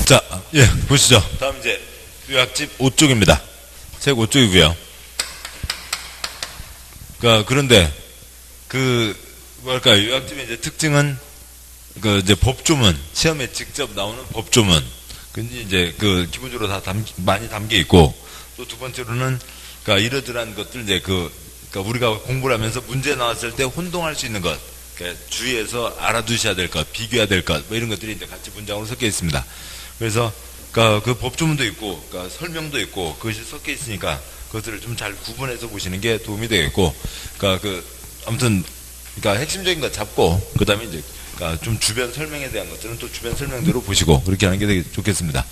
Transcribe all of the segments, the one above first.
자, 예, 보시죠. 다음 이제 요약집 5쪽입니다. 책 5쪽이고요. 그런데 뭐랄까요, 요약집의 이제 특징은 이제 법조문, 시험에 직접 나오는 법조문. 근데 이제 기본적으로 다 많이 담겨 있고, 또 두 번째로는 이러저러한 것들 이제 우리가 공부를 하면서 문제 나왔을 때 혼동할 수 있는 것, 주의해서 알아두셔야 될 것, 비교해야 될 것, 뭐 이런 것들이 이제 같이 문장으로 섞여 있습니다. 그래서 그 법조문도 있고, 설명도 있고, 그것이 섞여 있으니까 그것들을 좀 잘 구분해서 보시는 게 도움이 되겠고, 아무튼 핵심적인 거 잡고, 그 다음에 이제 좀 주변 설명에 대한 것들은 또 주변 설명대로 보시고 그렇게 하는 게 되게 좋겠습니다.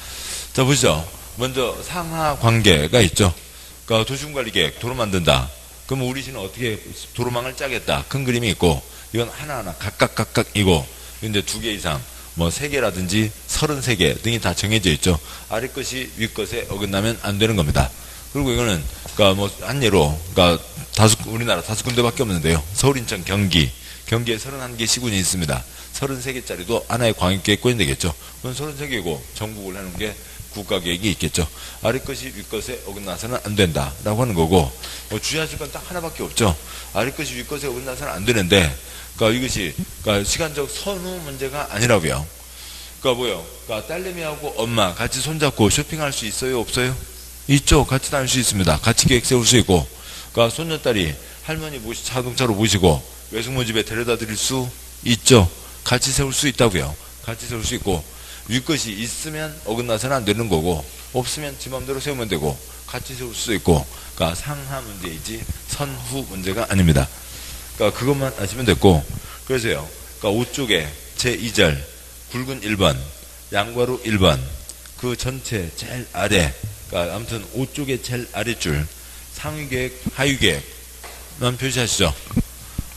자, 보시죠. 먼저 상하 관계가 있죠. 도시군관리계획, 도로 만든다. 그러면 우리 시는 어떻게 도로망을 짜겠다. 큰 그림이 있고, 이건 하나하나 각각이고, 이제 2개 이상, 뭐 3개라든지 33개 등이 다 정해져 있죠. 아래 것이 위 것에 어긋나면 안 되는 겁니다. 그리고 이거는, 한 예로, 우리나라 5군데밖에 없는데요. 서울, 인천, 경기에 31개 시군이 있습니다. 33개짜리도 하나의 광역계획권이 되겠죠. 그건 33개고, 전국을 하는 게 국가계획이 있겠죠. 아래 것이 위 것에 어긋나서는 안 된다라고 하는 거고, 주의하실 건 딱 하나밖에 없죠. 아래 것이 위 것에 어긋나서는 안 되는데, 이것이 시간적 선후 문제가 아니라고요. 뭐요? 딸내미하고 엄마 같이 손잡고 쇼핑할 수 있어요, 없어요? 있죠. 같이 다닐 수 있습니다. 같이 계획 세울 수 있고, 손녀딸이 할머니 자동차로 모시고 외숙모 집에 데려다 드릴 수 있죠. 같이 세울 수 있다고요. 같이 세울 수 있고, 위 것이 있으면 어긋나서는 안 되는 거고, 없으면 지 맘대로 세우면 되고, 같이 세울 수 있고, 상하 문제이지 선후 문제가 아닙니다. 그것만 아시면 됐고, 그래서요, 5쪽에 제2절, 굵은 1번, 양괄호 1번, 그 전체 제일 아래, 아무튼 5쪽의 제일 아래줄, 상위계획, 하위계획만 표시하시죠.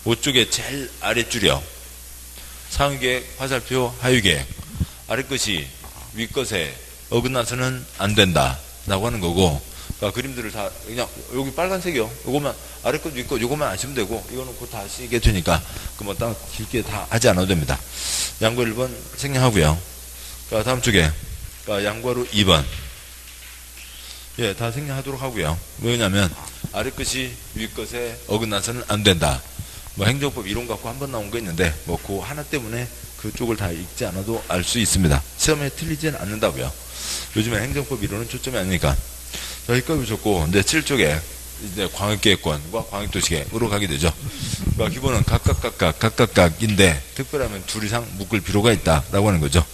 5쪽의 제일 아래줄이요. 상위계획, 화살표, 하위계획. 아래 것이 위 것에 어긋나서는 안 된다. 라고 하는 거고, 그림들을 다, 그냥, 여기 빨간색이요. 요거만, 아래 것, 위 것, 요거만 아시면 되고, 이거는 곧 다 아시게 되니까, 딱 길게 다 하지 않아도 됩니다. 양괄호 1번 생략하고요. 다음 쪽에, 양괄호 2번. 예, 다 생략하도록 하고요. 왜냐면, 아래 것이 위 것에 어긋나서는 안 된다. 행정법 이론 갖고 한 번 나온 거 있는데, 그 하나 때문에 그쪽을 다 읽지 않아도 알 수 있습니다. 시험에 틀리지는 않는다고요. 요즘에 행정법 이론은 초점이 아니니까. 자, 여기까지 보셨고, 이제 7쪽에 이제 광역계획권과 광역도시계획으로 가게 되죠. 기본은 각각인데, 특별하면 2 이상 묶을 필요가 있다라고 하는 거죠.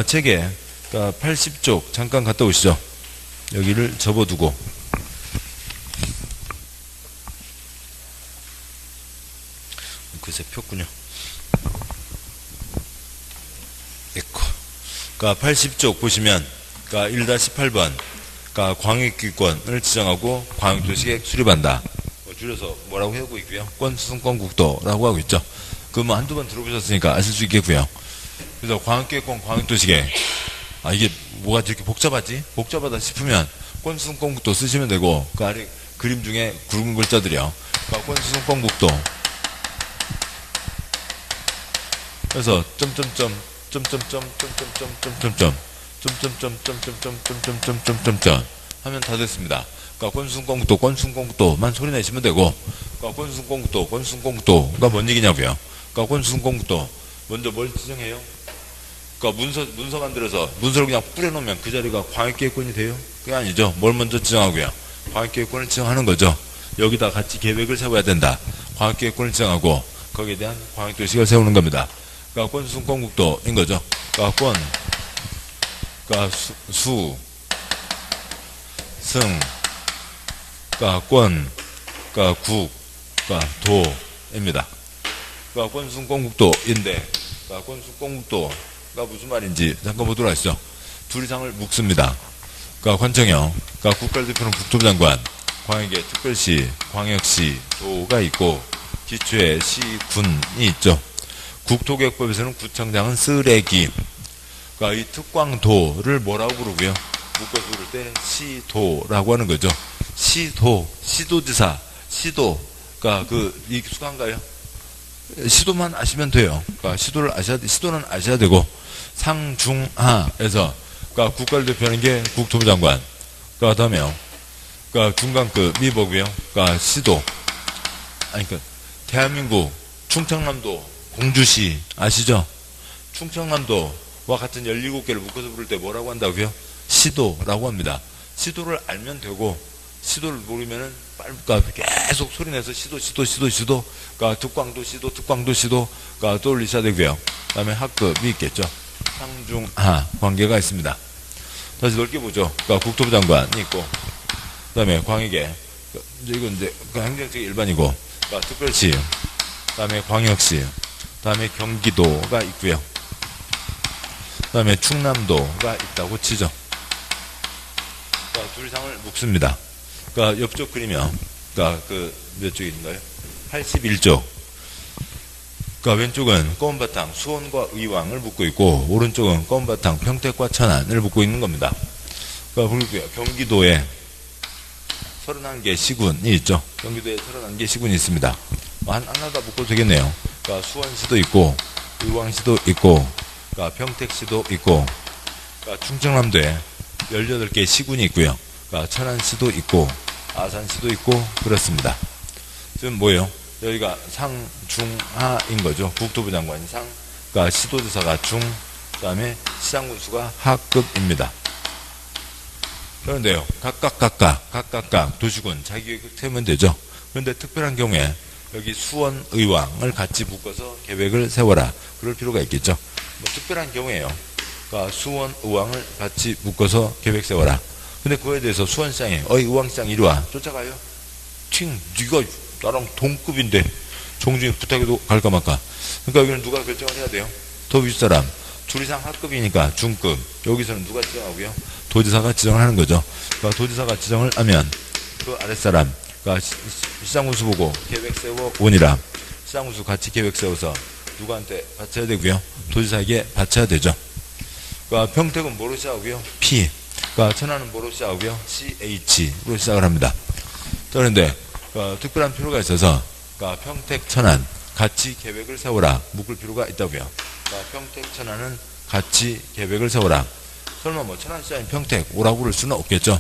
책에 80쪽 잠깐 갔다 오시죠. 여기를 접어두고. 글쎄 폈군요. 에코. 80쪽 보시면 1-8번 광역기권을 지정하고 광역도시계획 수립한다. 줄여서 뭐라고 하고 있고요. 권수승권국도라고 하고 있죠. 한두 번 들어보셨으니까 아실 수 있겠고요. 그래서 광역계획권, 광역도시계획. 이게 뭐가 이렇게 복잡하지? 복잡하다 싶으면 권수승권국도 쓰시면 되고, 아래 그림 중에 굵은 글자들이요. 권수승권국도. 그래서 하면 다 됐습니다. 권수승권국도만 소리 내시면 되고, 권수승권국도가 뭔 얘기냐고요. 권수승권국도 먼저 뭘 지정해요? 문서 만들어서 문서를 그냥 뿌려놓으면 그 자리가 광역계획권이 돼요? 그게 아니죠. 뭘 먼저 지정하고요. 광역계획권을 지정하는 거죠. 여기다 같이 계획을 세워야 된다. 광역계획권을 지정하고 거기에 대한 광역도시를 세우는 겁니다. 권수승권국도인 거죠. 승, 국, 도입니다. 권수승권국도인데, 권수승권국도가 무슨 말인지 잠깐 보도록 하시죠. 2 이상을 묶습니다. 관청형, 국가를 대표하는 국토부장관, 광역에 특별시, 광역시, 도가 있고, 기초에 시, 군이 있죠. 국토계획법에서는 구청장은 쓰레기. 이 특광도를 뭐라고 부르고요? 묶어서 부를 때 시도라고 하는 거죠. 시도지사, 익숙한가요? 시도만 아시면 돼요. 시도는 아셔야 되고, 상중하에서 그러니까 국가를 대표하는 게 국토부 장관. 그러니까 다음에요. 그러니까 중간급이 뭐고요? 그러니까 시도. 아니, 그러니까 대한민국 충청남도 공주시 아시죠? 충청남도와 같은 17개를 묶어서 부를 때 뭐라고 한다고요? 시도라고 합니다. 시도를 알면 되고, 시도를 모르면은 그러니까 계속 소리내서 시도. 그러니까 특광도 시도. 그러니까 떠올리셔야 되고요. 그 다음에 학급이 있겠죠. 상중하 관계가 있습니다. 다시 넓게 보죠. 그러니까 국토부 장관이 있고, 그 다음에 광역에, 이건 이제 행정적 일반이고, 그러니까 특별시, 그 다음에 광역시, 그 다음에 경기도가 있고요. 그 다음에 충남도가 있다고 치죠. 그러니까 둘 이상을 묶습니다. 그러니까 옆쪽 그리면, 그러니까 몇 쪽인가요? 81쪽. 그러니까 왼쪽은 검은 바탕 수원과 의왕을 묶고 있고, 오른쪽은 검은 바탕 평택과 천안을 묶고 있는 겁니다. 그러니까 볼게요. 경기도에 31개 시군이 있죠. 경기도에 31개 시군이 있습니다. 하나 다 묶어도 되겠네요. 그러니까 수원시도 있고, 의왕시도 있고, 그러니까 평택시도 있고, 그러니까 충청남도에 18개 시군이 있고요. 그러니까 천안시도 있고, 아산시도 있고, 그렇습니다. 지금 뭐예요? 여기가 상중하인 거죠. 국토부 장관이 상, 그러니까 시도지사가 중, 그 다음에 시장군수가 하급입니다. 그런데요, 각각 도시군 자기계획을 세우면 되죠. 그런데 특별한 경우에 여기 수원, 의왕을 같이 묶어서 계획을 세워라. 그럴 필요가 있겠죠. 뭐 특별한 경우에요. 그러니까 수원, 의왕을 같이 묶어서 계획 세워라. 근데 그거에 대해서 수원시장이 의왕시장 이리 와. 쫓아가요. 네가 나랑 동급인데 종중에 부탁해도 갈까 말까. 그러니까 여기는 누가 결정을 해야 돼요? 더 윗사람. 둘 이상 하급이니까 중급. 여기서는 누가 지정하고요? 도지사가 지정을 하는 거죠. 그러니까 도지사가 지정을 하면 그 아랫사람, 그러니까 시장군수 보고 계획 세워 오니라. 시장군수 같이 계획 세워서 누구한테 바쳐야 되고요? 도지사에게 바쳐야 되죠. 그러니까 평택은 뭐로 시작하고요? P. 그러니까 천안은 뭐로 시작하고요? CH로 시작을 합니다. 그런데 특별한 필요가 있어서 그러니까 평택, 천안 같이 계획을 세워라. 묶을 필요가 있다고요. 그러니까 평택, 천안은 같이 계획을 세워라. 설마 뭐 천안시장이 평택 오라고 그럴 수는 없겠죠.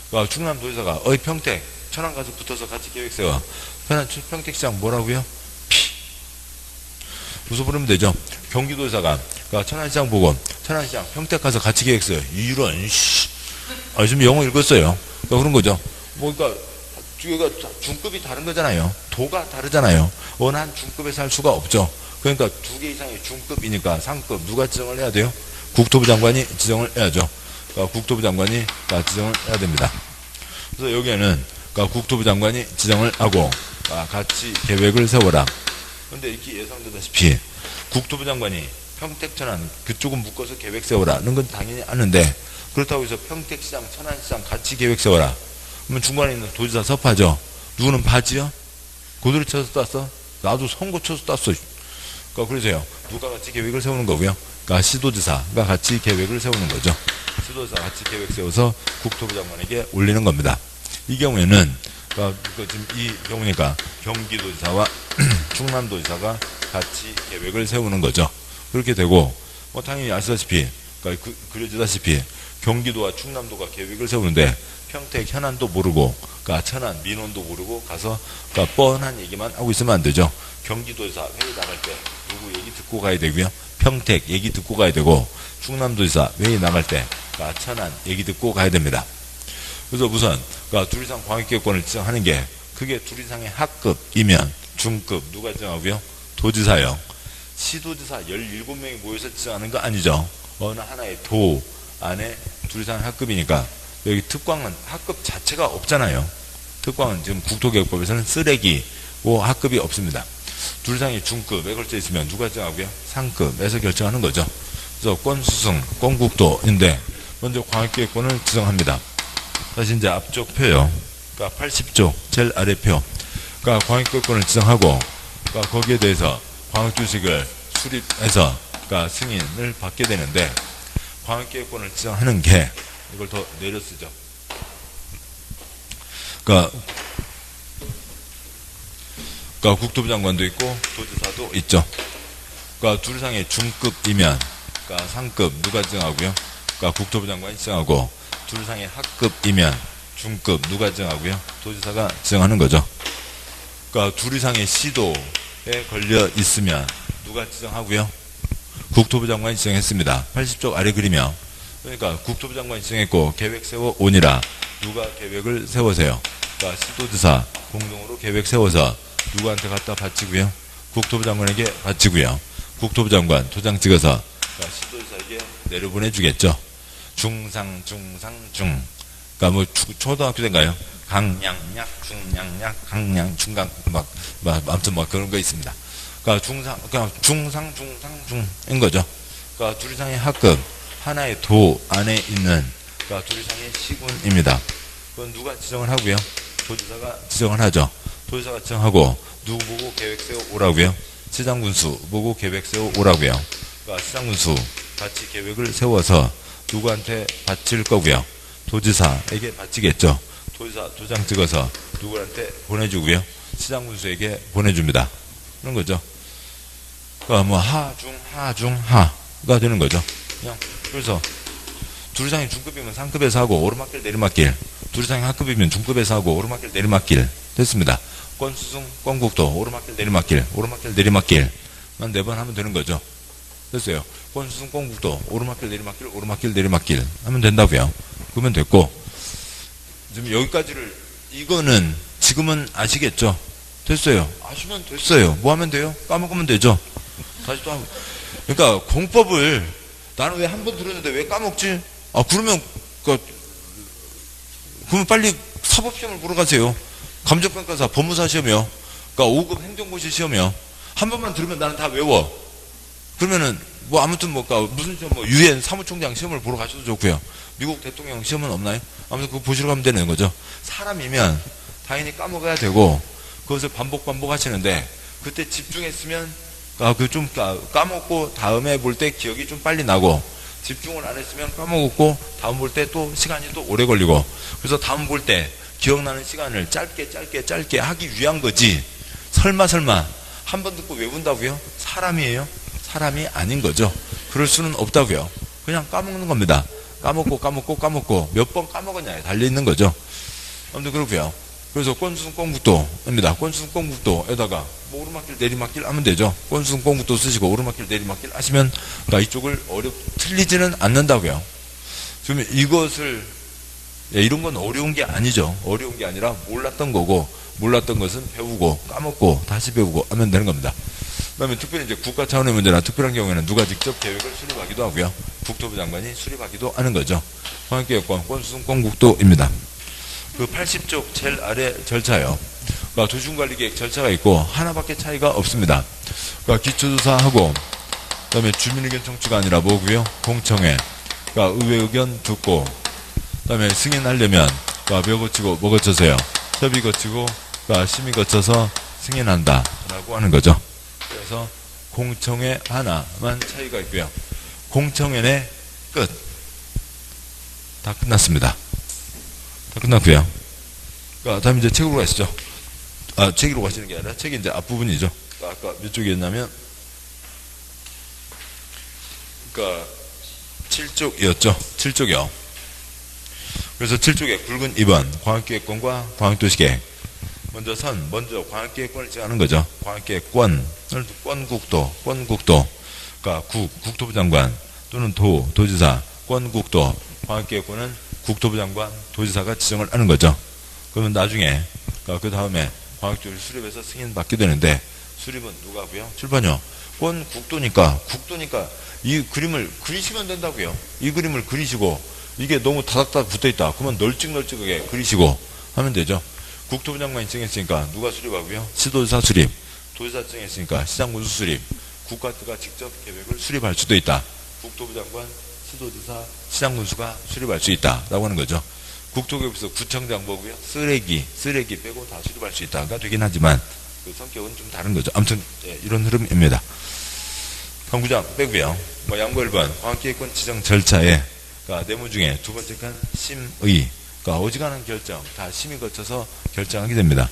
그러니까 충남도지사가 평택, 천안 가서 붙어서 같이 계획 세워. 평택시장 뭐라고요? 피. 무슨 부르면 되죠. 경기도지사가 그러니까 천안시장 보고 천안시장 평택 가서 같이 계획 세워. 이런 지금 영어 읽었어요. 그러니까 그런 거죠. 뭐 그러니까 여기가 중급이 다른 거잖아요. 도가 다르잖아요. 어느 한 중급에서 할 수가 없죠. 그러니까 2개 이상의 중급이니까 상급 누가 지정을 해야 돼요? 국토부 장관이 지정을 해야죠. 그러니까 국토부 장관이 지정을 해야 됩니다. 그래서 여기에는 그러니까 국토부 장관이 지정을 하고 같이 계획을 세워라. 그런데 이렇게 예상되다시피 국토부 장관이 평택, 천안 그쪽은 묶어서 계획 세워라는 건 당연히 아는데, 그렇다고 해서 평택시장, 천안시장 같이 계획 세워라. 그러면 중간에 있는 도지사 섭하죠. 누구는 바지요? 고소리 쳐서 땄어? 나도 선거 쳐서 땄어. 그러니까 그래서요. 누가 같이 계획을 세우는 거고요. 그러니까 시도지사가 같이 계획을 세우는 거죠. 시도지사 같이 계획 세워서 국토부 장관에게 올리는 겁니다. 이 경우에는 그러니까 지금 이 경우니까 경기도지사와 충남도지사가 같이 계획을 세우는 거죠. 그렇게 되고 뭐 당연히 아시다시피 그러니까 그려지다시피 경기도와 충남도가 계획을 세우는데 평택, 현안도 모르고, 그러니까 천안, 민원도 모르고 가서 그러니까 뻔한 얘기만 하고 있으면 안 되죠. 경기도지사 회의 나갈 때 누구 얘기 듣고 가야 되고요. 평택 얘기 듣고 가야 되고, 충남도지사 회의 나갈 때 그러니까 천안 얘기 듣고 가야 됩니다. 그래서 우선 그러니까 둘 이상 광역계획권을 지정하는 게 그게 둘 이상의 하급이면 중급 누가 지정하고요? 도지사요. 시도지사 17명이 모여서 지정하는 거 아니죠. 어느 하나의 도 안에 둘 이상 하급이니까 여기 특광은 학급 자체가 없잖아요. 특광은 지금 국토계획법에서는 쓰레기고 학급이 없습니다. 둘 이상이 중급에 걸쳐 있으면 누가 정하고요? 상급에서 결정하는 거죠. 그래서 권수승, 권국도인데 먼저 광역계획권을 지정합니다. 다시 이제 앞쪽 표요. 그러니까 80쪽 제일 아래 표. 그러니까 광역계획권을 지정하고 그러니까 거기에 대해서 광역주식을 수립해서 그러니까 승인을 받게 되는데, 광역계획권을 지정하는 게 이걸 더 내려 쓰죠. 그러니까 국토부 장관도 있고 도지사도 있죠. 그러니까 둘 이상의 중급이면 그러니까 상급 누가 지정하고요? 그러니까 국토부 장관이 지정하고 둘 이상의 하급이면 중급 누가 지정하고요? 도지사가 지정하는 거죠. 그러니까 둘 이상의 시도에 걸려 있으면 누가 지정하고요? 국토부 장관이 지정했습니다. 80쪽 아래 그리며 그러니까 국토부 장관이 지정했고 계획 세워 오니라 누가 계획을 세워서요? 그러니까 시도지사 공동으로 계획 세워서 누구한테 갖다 바치고요? 국토부 장관에게 바치고요. 국토부 장관 도장 찍어서 그러니까 시도지사에게 내려보내주겠죠. 중상 그러니까 뭐 초등학교 때인가요? 강양약 중양약 강양 중강 아무튼 그런 거 있습니다. 그러니까 중상 중인 거죠. 그러니까 둘 이상의 학급 하나의 도 안에 있는 그러니까 둘 이상의 시군입니다. 그건 누가 지정을 하고요? 도지사가 지정을 하죠. 도지사가 지정하고 누구 보고 계획 세워 오라고요? 시장군수 보고 계획 세워 오라고요. 그러니까 시장군수 같이 계획을 세워서 누구한테 바칠 거고요? 도지사에게 바치겠죠. 도지사 도장 찍어서 누구한테 보내주고요? 시장군수에게 보내줍니다. 그런 거죠. 그러니까 뭐 하가 되는 거죠. 그냥 그래서 둘 이상이 중급이면 상급에서 하고 오르막길 내리막길, 둘 이상이 하급이면 중급에서 하고 오르막길 내리막길 됐습니다. 권수승 권국도 오르막길 내리막길만 4번 하면 되는 거죠. 됐어요. 권수승 권국도 오르막길 내리막길 하면 된다고요. 그러면 됐고 지금 여기까지를 이거는 지금은 아시겠죠? 됐어요. 아시면 됐어요. 뭐 하면 돼요? 까먹으면 되죠. 다시 또 그러니까 공법을 나는 왜 한 번 들었는데 왜 까먹지? 그러면 빨리 사법시험을 보러 가세요. 감정평가사, 법무사 시험이요. 그러니까 5급 행정고시 시험이요. 한 번만 들으면 나는 다 외워. 그러면은 뭐 아무튼 무슨 시험 유엔 사무총장 시험을 보러 가셔도 좋고요. 미국 대통령 시험은 없나요? 아무튼 그거 보시러 가면 되는 거죠. 사람이면 당연히 까먹어야 되고 그것을 반복하시는데 그때 집중했으면 좀 까먹고 다음에 볼 때 기억이 좀 빨리 나고 집중을 안 했으면 까먹었고 다음 볼 때 또 시간이 또 오래 걸리고 그래서 다음 볼 때 기억나는 시간을 짧게 하기 위한 거지. 설마 한 번 듣고 외운다고요? 사람이에요? 사람이 아닌 거죠. 그럴 수는 없다고요. 그냥 까먹는 겁니다. 까먹고 몇 번 까먹었냐에 달려있는 거죠. 아무튼 그렇고요. 그래서 권수승 권국도입니다. 권수승 권국도에다가 뭐 오르막길 내리막길 하면 되죠. 권수승 권국도 쓰시고 오르막길 내리막길 하시면 이쪽을 틀리지는 않는다고요. 그러면 이것을 이런 건 어려운 게 아니죠. 어려운 게 아니라 몰랐던 거고 몰랐던 것은 배우고 까먹고 다시 배우고 하면 되는 겁니다. 그다음에 특별히 이제 국가 차원의 문제나 특별한 경우에는 누가 직접 계획을 수립하기도 하고요. 국토부 장관이 수립하기도 하는 거죠. 광역계획권 권수승 권국도입니다. 그 80쪽 제일 아래 절차요. 그러니까 도시군관리계획 절차가 있고 하나밖에 차이가 없습니다. 그러니까 기초조사하고 그다음에 주민의견 청취가 아니라 뭐고요? 공청회. 그러니까 의회 의견 듣고 그다음에 승인하려면 몇 거치고 뭐 거쳐서요? 협의 거치고 심의 거쳐서 승인한다라고 하는 거죠. 그래서 공청회 하나만 차이가 있고요. 공청회의 끝. 다 끝났습니다. 다 끝났고요. 다음 이제 책으로 가시죠. 책으로 가시는 게 아니라 책이 이제 앞부분이죠. 아까 몇 쪽이었냐면 7쪽이었죠. 7쪽이요. 그래서 7쪽에 굵은 2번 광역계획권과 광역도시계획. 먼저 광역계획권을 정하는 거죠. 광역계획권을 권국도. 그러니까 국토부 장관 또는 도지사, 권국도, 광역계획권은 국토부 장관, 도지사가 지정을 하는 거죠. 그러면 나중에 그 다음에 광역조를 수립해서 승인받게 되는데 수립은 누가 하고요? 7번이요. 국도니까 이 그림을 그리시면 된다고요. 이 그림을 그리시고 이게 너무 다닥다닥 붙어있다. 그러면 널찍널찍하게 그리시고 하면 되죠. 국토부 장관이 지정했으니까 누가 수립하고요? 시도지사 수립. 도지사 지정했으니까 시장군수 수립. 국가가 직접 계획을 수립할 수도 있다. 국토부 장관, 시도지사, 시장군수가 수립할 수 있다라고 하는 거죠. 국토교육부에서 구청장 보고요. 쓰레기 빼고 다 수립할 수 있다가 되긴 하지만 그 성격은 좀 다른 거죠. 아무튼 이런 흐름입니다. 강구장 빼고요. 양보 1번 광역계획권 지정 절차에 내무 중에 두 번째 칸 심의. 어지간한 결정 다 심의 거쳐서 결정하게 됩니다.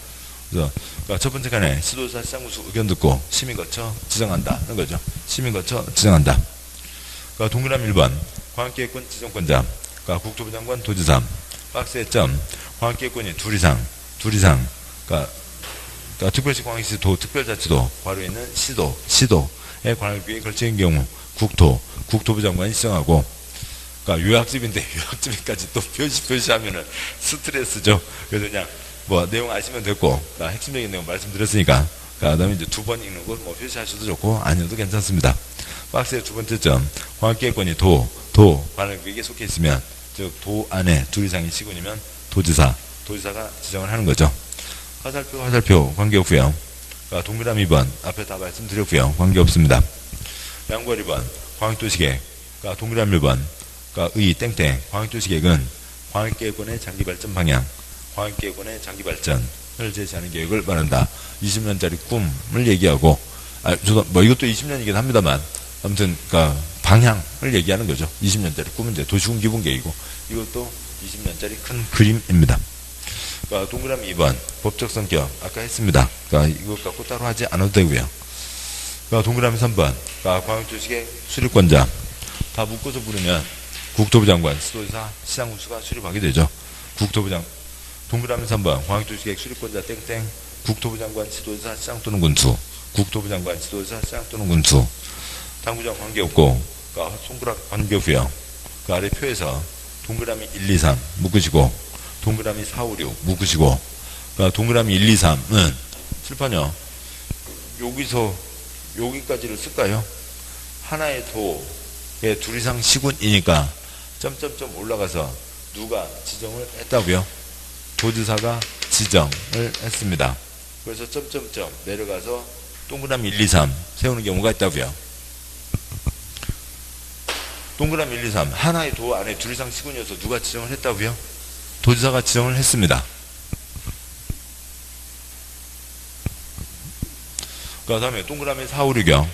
그래서 첫 번째 칸에 시도지사 시장군수 의견 듣고 심의 거쳐 지정한다는 거죠. 심의 거쳐 지정한다. 동그라미 1번 광역계획권 지정권자, 그러니까 국토부 장관, 도지사. 박스의 점, 광역계획권이 둘 이상, 그러니까 특별시, 광역시, 도, 특별자치도, 바로 있는 시도의 관할구역에 걸치는 경우 국토부 장관이 지정하고, 그러니까 요약집인데 요약집까지 또 표시하면은 스트레스죠. 그래서 그냥 뭐 내용 아시면 됐고, 핵심적인 내용 말씀드렸으니까, 그다음에 이제 두 번 읽는 거 뭐 표시하셔도 좋고 아니어도 괜찮습니다. 박스의 두 번째 점, 광역계획권이 도 관할구역에 속해 있으면, 즉 도 안에 둘 이상의 시군이면 도지사가 지정을 하는 거죠. 화살표 관계없고요. 그러니까 동그라미 2번 앞에 다 말씀드렸고요. 관계없습니다. 양괄 2번 광역도시계획, 그러니까 동그라미 1번 그러니까 의 땡땡 광역도시계획은 광역계획권의 장기발전 방향, 광역계획권의 장기발전을 제시하는 계획을 말한다. 20년짜리 꿈을 얘기하고, 뭐 이것도 20년이긴 합니다만, 아무튼 그러니까 방향을 얘기하는 거죠. 20년짜리 꿈은 이제 도시군 기본계획이고, 이것도 20년짜리 큰 그림입니다. 그러니까 동그라미 2번 법적 성격 아까 했습니다. 그러니까 이것 갖고 따로 하지 않아도 되고요. 그러니까 동그라미 3번 그러니까 광역도시계획 수립권자, 다 묶어서 부르면 국토부 장관, 시도지사, 시장군수가 수립하게 되죠. 동그라미 3번 광역도시계획 수립권자 땡땡 국토부 장관, 시도지사, 시장 또는 군수, 국토부 장관, 시도지사, 시장 또는 군수. 당구장 관계없고, 그러니까 손가락 관계없고요. 그 아래 표에서 동그라미 1, 2, 3 묶으시고, 동그라미 4, 5, 6 묶으시고, 그러니까 동그라미 1, 2, 3은 칠판요. 여기서 여기까지를 쓸까요? 하나의 도의 둘 이상 시군이니까 점점점 올라가서 누가 지정을 했다고요? 도지사가 지정을 했습니다. 그래서 점점점 내려가서 동그라미 1, 2, 3 세우는 경우가 있다고요. 동그라미 1, 2, 3 하나의 도 안에 둘 이상 시군이어서 누가 지정을 했다고요? 도지사가 지정을 했습니다. 그 다음에 동그라미 4, 5, 6이요.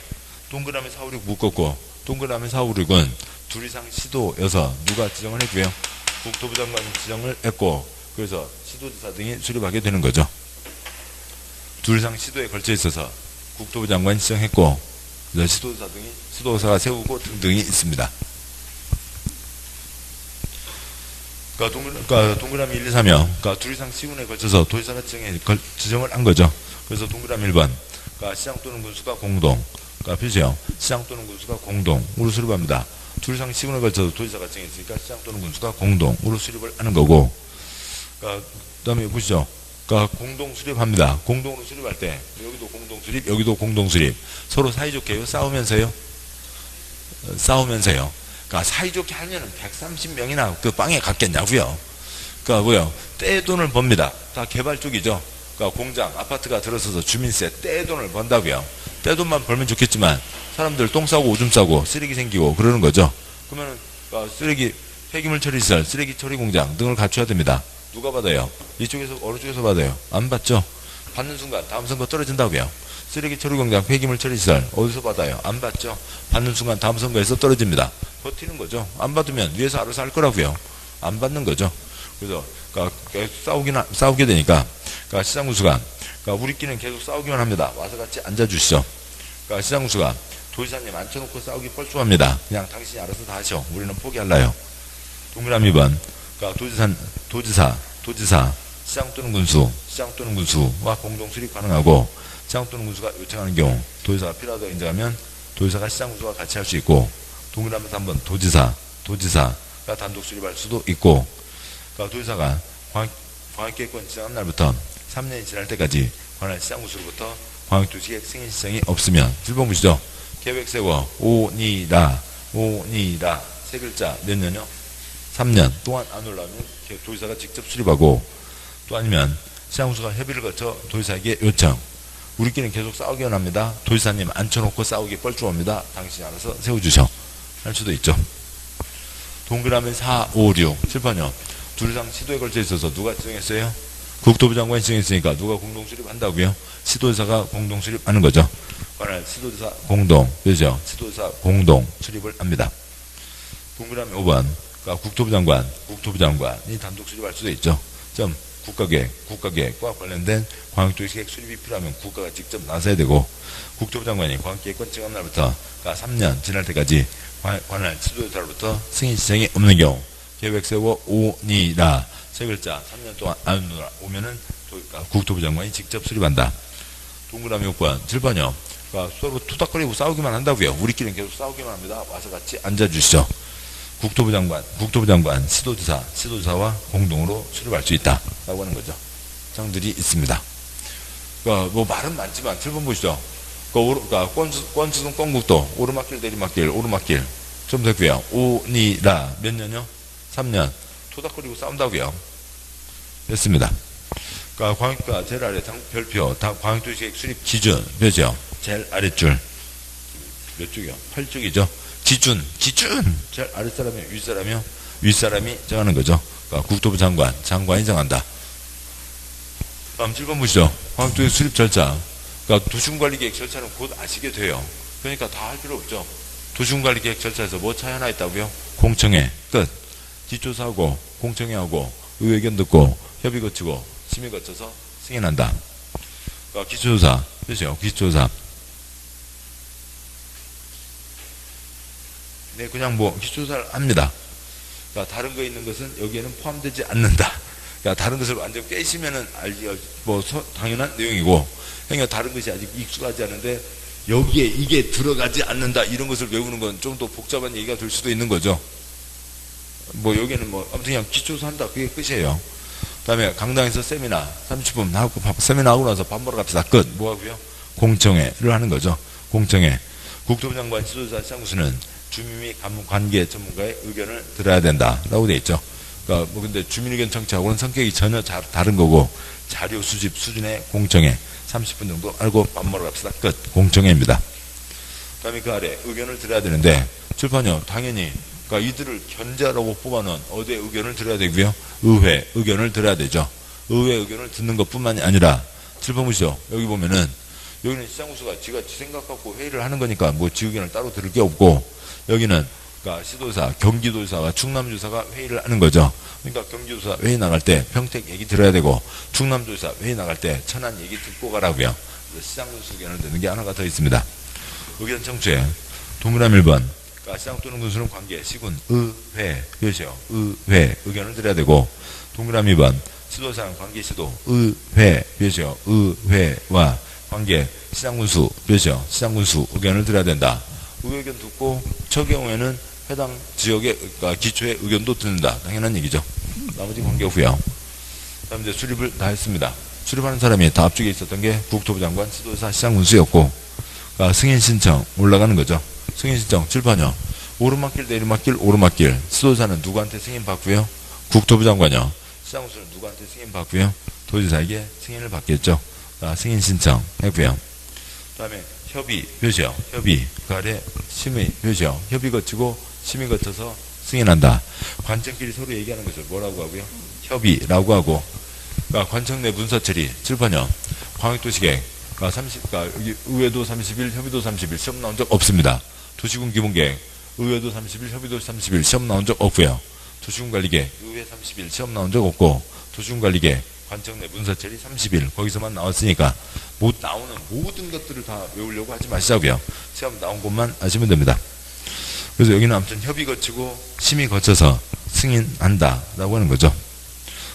동그라미 4, 5, 6 묶었고, 동그라미 4, 5, 6은 둘 이상 시도여서 누가 지정을 했고요? 국토부 장관이 지정을 했고, 그래서 시도지사 등이 수립하게 되는 거죠. 둘 이상 시도에 걸쳐 있어서 국토부 장관이 지정했고, 그래서 시도지사가 세우고 등등이 있습니다. 그러니까 동그라미 1, 2, 3이요. 그러니까 둘 이상 시군에 걸쳐서 도지사가 지정을 한 거죠. 그래서 동그라미 1번. 그러니까 시장 또는 군수가 공동. 그러니까 표시요. 시장 또는 군수가 공동으로 수립합니다. 둘 이상 시군에 걸쳐서 도지사가 지정했으니까 시장 또는 군수가 공동으로 수립을 하는 거고. 그러니까 그다음에 보시죠. 그러니까 공동 수립합니다. 공동으로 수립할 때 여기도 공동 수립, 여기도 공동 수립. 서로 사이좋게 해요? 싸우면서요? 싸우면서요. 그러니까 사이좋게 하면은 130명이나 그 빵에 갔겠냐고요. 그러니까 뭐요? 떼돈을 법니다. 다 개발 쪽이죠. 그러니까 공장, 아파트가 들어서서 주민세 떼돈을 번다고요. 떼돈만 벌면 좋겠지만 사람들 똥 싸고 오줌 싸고 쓰레기 생기고 그러는 거죠. 그러면은 그러니까 쓰레기 폐기물 처리시설, 쓰레기 처리 공장 등을 갖춰야 됩니다. 누가 받아요? 이쪽에서 어느 쪽에서 받아요? 안 받죠. 받는 순간 다음 선거 떨어진다고요. 쓰레기 처리 공장, 폐기물 처리시설 어디서 받아요? 안 받죠. 받는 순간 다음 선거에서 떨어집니다. 버티는 거죠. 안 받으면 위에서 알아서 할 거라고요. 안 받는 거죠. 그래서 그러니까 계속 싸우게 되니까 그러니까 시장군수가 그러니까 우리끼리는 계속 싸우기만 합니다. 와서 같이 앉아주시죠. 그러니까 시장군수가 도지사님 앉혀놓고 싸우기 뻘쭘합니다. 그냥 당신이 알아서 다 하셔. 우리는 포기할라요. 동그라미 2번. 그러니까 도지사, 시장 또는 군수와 공동 수립 가능하고, 시장 또는 군수가 요청하는 경우 도지사가 필요하다고 인정하면 도지사가 시장 군수와 같이 할 수 있고, 동그라미 3번 도지사가 단독 수립할 수도 있고, 그러니까 도지사가 광역계획권 지정한 날부터 3년이 지날 때까지 관할 시장 군수로부터 광역도시계획 승인 신청이 없으면 7번 보시죠. 계획 세워 오니다 세 글자 몇 년요? 3년 동안 안 올라오면 도지사가 직접 수립하고, 또 아니면 시장군수가 협의를 거쳐 도지사에게 요청. 우리끼리는 계속 싸우기만 합니다. 도지사님 앉혀놓고 싸우기 뻘쭘합니다. 당신이 알아서 세워주셔. 할 수도 있죠. 동그라미 4, 5, 6, 7번요. 둘 이상 시도에 걸쳐 있어서 누가 지정했어요? 국토부 장관이 지정했으니까 누가 공동 수립한다고요? 시도지사가 공동 수립하는 거죠. 관할 시도지사 공동, 그죠? 시도지사 공동 수립을 합니다. 동그라미 5번. 그러니까 국토부 장관이 단독 수립할 수도 있죠. 국가계획과 관련된 광역도시계획 수립이 필요하면 국가가 직접 나서야 되고, 국토부 장관이 광역계획권 정한 날부터 3년 지날 때까지 관할 지도자로부터 승인 신청이 없는 경우 계획 세워 오니라 세 글자 3년 동안 안 오면은 국토부 장관이 직접 수립한다. 동그라미 6번 7번이요. 서로 투닥거리고 싸우기만 한다고요. 우리끼리는 계속 싸우기만 합니다. 와서 같이 앉아주시죠. 국토부 장관, 시도지사와 공동으로 수립할 수 있다 라고 하는 거죠. 장들이 있습니다. 뭐 말은 많지만 7번 보시죠. 권수동 권국도 오르막길 내리막길 오르막길 좀 됐고요. 오니라 몇 년요? 3년. 토닥거리고 싸운다고요. 됐습니다. 광역과 제일 아래 별표 다 광역도시계획 수립 기준 몇이요? 제일 아랫줄 몇 쪽이요? 8쪽이죠. 기준 제일 아랫사람이요? 윗사람이요? 윗사람이 정하는 거죠. 국토부 장관이 정한다. 다음 7번 보시죠. 광역도시계획 수립 절차. 도시군관리계획 절차는 곧 아시게 돼요. 그러니까 다 할 필요 없죠. 도시군관리계획 절차에서 뭐 차이 하나 있다고요? 공청회 끝. 뒷조사하고 공청회하고 의견 듣고 협의 거치고 심의 거쳐서 승인한다. 기초조사 그렇죠? 기초조사. 네, 그냥 뭐 기초조사를 합니다. 다른 거 있는 것은 여기에는 포함되지 않는다. 다른 것을 완전 깨시면은 당연한 내용이고, 그러니까 다른 것이 아직 익숙하지 않은데 여기에 이게 들어가지 않는다 이런 것을 외우는 건 좀 더 복잡한 얘기가 될 수도 있는 거죠. 뭐 여기는 뭐 아무튼 그냥 기초조사 한다 그게 끝이에요. 그다음에 강당에서 세미나 30분 하고 세미나 하고 나서 밥 먹으러 갑시다. 끝. 뭐 하고요? 공청회를 하는 거죠. 공청회. 국토부 장관 지도자 시장구수는 주민 및 관계 전문가의 의견을 들어야 된다라고 돼 있죠. 뭐 근데 주민 의견 청취하고는 성격이 전혀 다른 거고, 자료 수집 수준의 공청회 30분 정도 알고 밥 먹으러 갑시다. 끝. 공청회입니다. 그다음에 그 아래 의견을 들어야 되는데 7번이요. 당연히 이들을 견제하라고 뽑아놓은 어디에 의견을 들어야 되고요? 의회 의견을 들어야 되죠. 의회 의견을 듣는 것뿐만이 아니라 7번 보시죠. 여기 보면은 여기는 시장구수가 지가 지 생각 갖고 회의를 하는 거니까 뭐 지 의견을 따로 들을 게 없고, 여기는 시도지사, 경기도지사와 충남도지사가 회의를 하는 거죠. 그러니까 경기도지사 회의 나갈 때 평택 얘기 들어야 되고, 충남도지사 회의 나갈 때 천안 얘기 듣고 가라고요. 그래서 시장구수 의견을 듣는 게 하나가 더 있습니다. 의견 청취에 동그라미 1번 시장 또는 군수는 관계, 시군, 의회, 그렇죠. 의회 의견을 드려야 되고, 동그라미 2번 시도상 관계 시도, 의회, 그렇죠. 의회와 관계, 시장군수, 그렇죠. 시장군수 의견을 드려야 된다. 의회 의견 듣고 저 경우에는 해당 지역의 기초의 의견도 듣는다. 당연한 얘기죠. 나머지 관계 없고요. 다음 이제 수립을 다 했습니다. 수립하는 사람이 다 앞쪽에 있었던 게 국토부 장관, 시도사, 시장군수였고, 승인 신청 올라가는 거죠. 승인 신청 7번이요. 오르막길 내리막길 오르막길. 시도사는 누구한테 승인 받고요? 국토부 장관이요. 시장군수는 누구한테 승인 받고요? 도지사에게 승인을 받겠죠. 승인 신청 했고요. 그 다음에 협의 표시요. 협의 그 아래 심의 표시요. 협의 거치고 심의 거쳐서 승인한다. 관청끼리 서로 얘기하는 것을 뭐라고 하고요? 협의라고 하고. 관청 내 문서 처리 7번이요. 광역도시계획 여기 의회도 30일, 협의도 30일, 시험 나온 적 없습니다. 도시군 기본계획, 의회도 30일, 협의도 30일, 시험 나온 적 없고요. 도시군관리계획, 의회 30일, 시험 나온 적 없고, 도시군관리계획, 관청 내 문서 처리 30일, 거기서만 나왔으니까 나오는 모든 것들을 다 외우려고 하지 마시자고요. 시험 나온 것만 아시면 됩니다. 그래서 여기는 아무튼 협의 거치고 심의 거쳐서 승인한다라고 하는 거죠.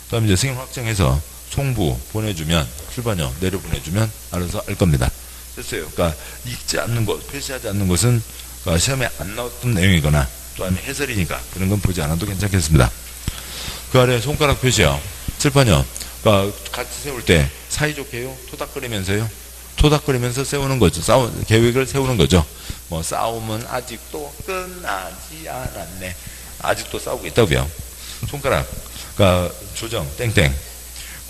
그 다음에 이제 승인 확정해서 송부 보내주면, 7번이요. 내려보내주면 알아서 알 겁니다. 됐어요. 그러니까 읽지 않는 것, 표시하지 않는 것은 시험에 안 나왔던 내용이거나 또 아니면 해설이니까 그런 건 보지 않아도 괜찮겠습니다. 그 아래 손가락 표시요. 7번이요. 같이 세울 때 사이좋게 해요? 토닥거리면서요? 토닥거리면서 세우는 거죠. 계획을 세우는 거죠. 뭐 싸움은 아직도 끝나지 않았네. 아직도 싸우고 있다고요. 손가락, 조정, 땡땡.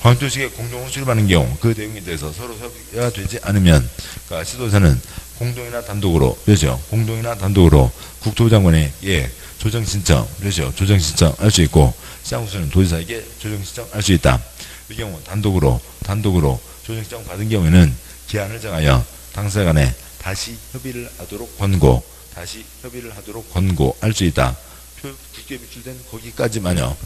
광역도시계획 공동으로 수립하는 경우 그 내용에 대해서 서로 협의가 되지 않으면 시도사는 공동이나 단독으로, 그렇죠. 공동이나 단독으로 국토부 장관에게 조정 신청, 그렇죠. 조정 신청 할 수 있고, 시장군수는 도지사에게 조정 신청 할 수 있다. 이 경우 단독으로 조정 신청 받은 경우에는 기한을 정하여 당사 간에 다시 협의를 하도록 권고할 수 있다. 굵게 비출된 거기까지만요.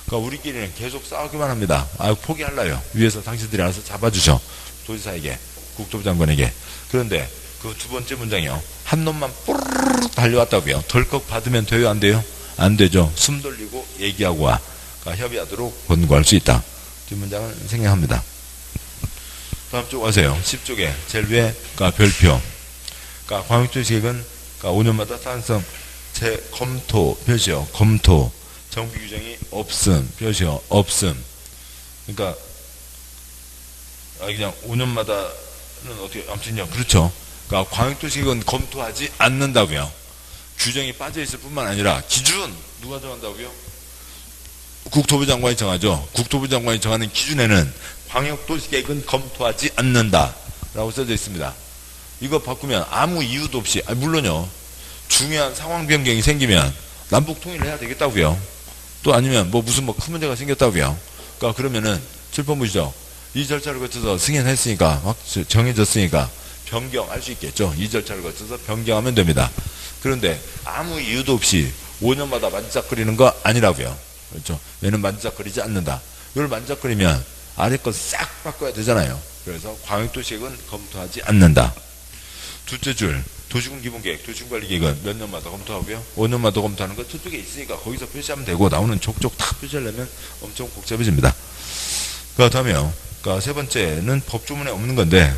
그러니까 우리끼리는 계속 싸우기만 합니다. 포기할라요. 위에서 당신들이 알아서 잡아주셔. 도지사에게, 국토부 장관에게. 그런데 그 두 번째 문장이요. 한 놈만 뿌르르 달려왔다고요. 덜컥 받으면 돼요, 안 돼요? 안 되죠. 숨 돌리고 얘기하고 와. 그러니까 협의하도록 권고할 수 있다. 뒷문장은 생략합니다. 다음 쪽 와세요. 10쪽에 제일 위에 그러니까 별표. 그러니까 광역도시계획은 그러니까 5년마다 사안성 재검토 표시요. 검토. 정비 규정이 없음 표시요. 없음. 그러니까 그냥 5년마다는 어떻게 아무튼요. 그렇죠. 그러니까 광역도시계획은 검토하지 않는다고요. 규정이 빠져 있을 뿐만 아니라 기준 누가 정한다고요? 국토부 장관이 정하죠. 국토부 장관이 정하는 기준에는 광역도시계획은 검토하지 않는다라고 써져 있습니다. 이거 바꾸면 아무 이유도 없이 물론요. 중요한 상황 변경이 생기면 남북 통일을 해야 되겠다고요. 또 아니면 무슨 큰 문제가 생겼다고요. 그러니까 그러면은 7번 보시죠. 이 절차를 거쳐서 승인했으니까 막 정해졌으니까 변경할 수 있겠죠. 이 절차를 거쳐서 변경하면 됩니다. 그런데 아무 이유도 없이 5년마다 만지작거리는 거 아니라고요. 그렇죠. 얘는 만지작거리지 않는다. 이걸 만지작거리면 아래 거 싹 바꿔야 되잖아요. 그래서 광역도시계획은 검토하지 않는다. 둘째 줄 도시군 기본계획, 도시군관리계획은 몇 년마다 검토하고요. 5년마다 검토하는 거 저쪽에 있으니까 거기서 표시하면 되고 나오는 족족 다 표시하려면 엄청 복잡해집니다. 그 다음에요. 그러니까 세 번째는 법조문에 없는 건데